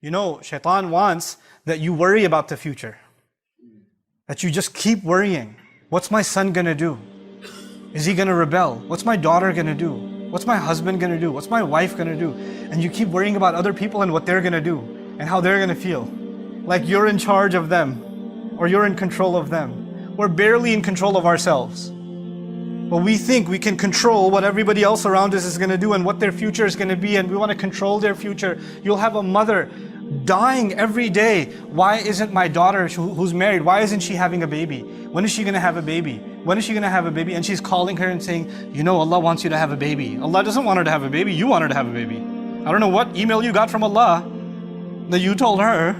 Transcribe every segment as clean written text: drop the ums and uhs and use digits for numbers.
You know, shaitan wants that you worry about the future. That you just keep worrying. What's my son gonna do? Is he gonna rebel? What's my daughter gonna do? What's my husband gonna do? What's my wife gonna do? And you keep worrying about other people and what they're gonna do and how they're gonna feel. Like you're in charge of them or you're in control of them. We're barely in control of ourselves. But we think we can control what everybody else around us is going to do and what their future is going to be, and we want to control their future. You'll have a mother dying every day. Why isn't my daughter who's married, why isn't she having a baby? When is she going to have a baby? When is she going to have a baby? And she's calling her and saying, you know, Allah wants you to have a baby. Allah doesn't want her to have a baby, you want her to have a baby. I don't know what email you got from Allah that you told her.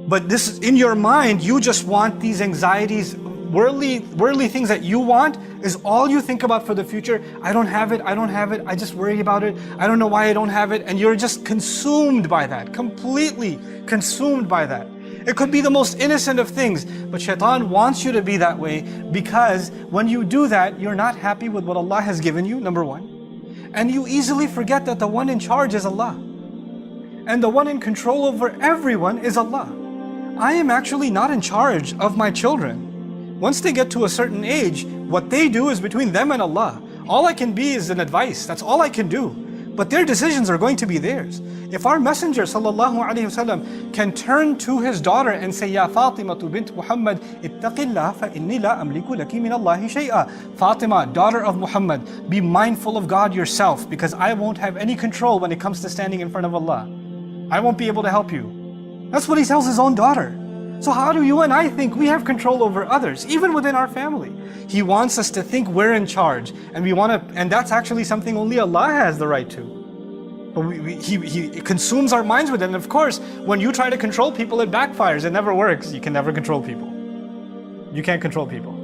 But this, in your mind, you just want these anxieties, worldly things that you want is all you think about for the future. I don't have it, I just worry about it. I don't know why I don't have it. And you're just consumed by that, completely consumed by that. It could be the most innocent of things, but shaitan wants you to be that way, because when you do that, you're not happy with what Allah has given you, number one. And you easily forget that the one in charge is Allah. And the one in control over everyone is Allah. I am actually not in charge of my children. Once they get to a certain age, what they do is between them and Allah. All I can be is an advice. That's all I can do. But their decisions are going to be theirs. If our Messenger ﷺ can turn to his daughter and say, Ya Fatima bint Muhammad, ittaqillah fa inni la amliku laki min Allahi shay'a. Fatima, daughter of Muhammad, be mindful of God yourself, because I won't have any control when it comes to standing in front of Allah. I won't be able to help you. That's what he tells his own daughter. So how do you and I think we have control over others, even within our family? He wants us to think we're in charge, and and that's actually something only Allah has the right to. But He consumes our minds with it. And of course, when you try to control people, it backfires. It never works. You can never control people. You can't control people.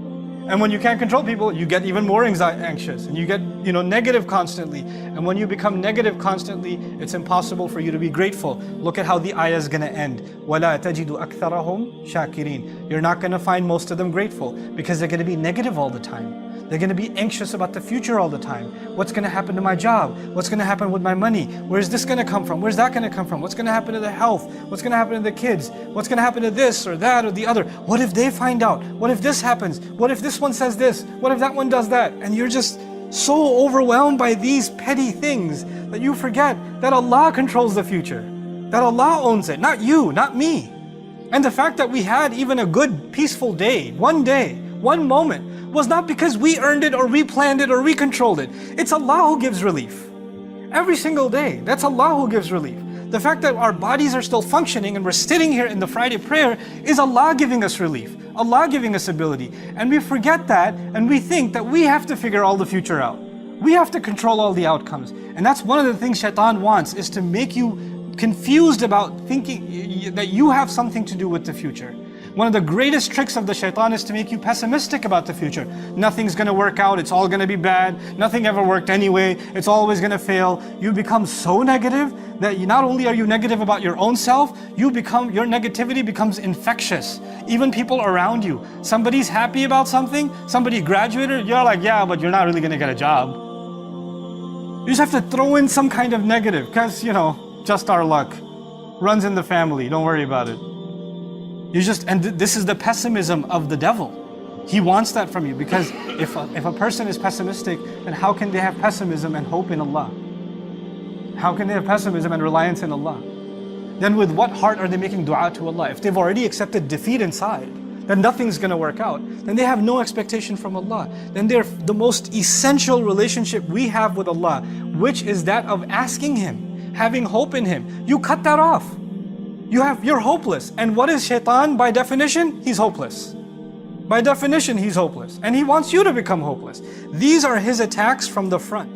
And when you can't control people, you get even more anxious, and you get, negative constantly. And when you become negative constantly, it's impossible for you to be grateful. Look at how the ayah is going to end. وَلَا تَجِدُ أَكْثَرَهُمْ شَاكِرِينَ. You're not going to find most of them grateful, because they're going to be negative all the time. They're going to be anxious about the future all the time. What's going to happen to my job? What's going to happen with my money? Where's this going to come from? Where's that going to come from? What's going to happen to the health? What's going to happen to the kids? What's going to happen to this or that or the other? What if they find out? What if this happens? What if this one says this? What if that one does that? And you're just so overwhelmed by these petty things that you forget that Allah controls the future. That Allah owns it, not you, not me. And the fact that we had even a good, peaceful day, one moment, was not because we earned it or we planned it or we controlled it. It's Allah who gives relief. Every single day, that's Allah who gives relief. The fact that our bodies are still functioning and we're sitting here in the Friday prayer is Allah giving us relief. Allah giving us ability. And we forget that, and we think that we have to figure all the future out. We have to control all the outcomes. And that's one of the things shaitan wants, is to make you confused about thinking that you have something to do with the future. One of the greatest tricks of the shaitan is to make you pessimistic about the future. Nothing's going to work out, it's all going to be bad, nothing ever worked anyway, it's always going to fail. You become so negative that not only are you negative about your own self, your negativity becomes infectious. Even people around you. Somebody's happy about something, somebody graduated, you're like, yeah, but you're not really going to get a job. You just have to throw in some kind of negative, because, just our luck. Runs in the family, don't worry about it. And this is the pessimism of the devil. He wants that from you, because if a person is pessimistic, then how can they have pessimism and hope in Allah? How can they have pessimism and reliance in Allah? Then with what heart are they making dua to Allah? If they've already accepted defeat inside, then nothing's going to work out. Then they have no expectation from Allah. Then they're the most essential relationship we have with Allah, which is that of asking Him, having hope in Him. You cut that off. You're hopeless. And what is shaitan by definition? He's hopeless. By definition, he's hopeless. And he wants you to become hopeless. These are his attacks from the front.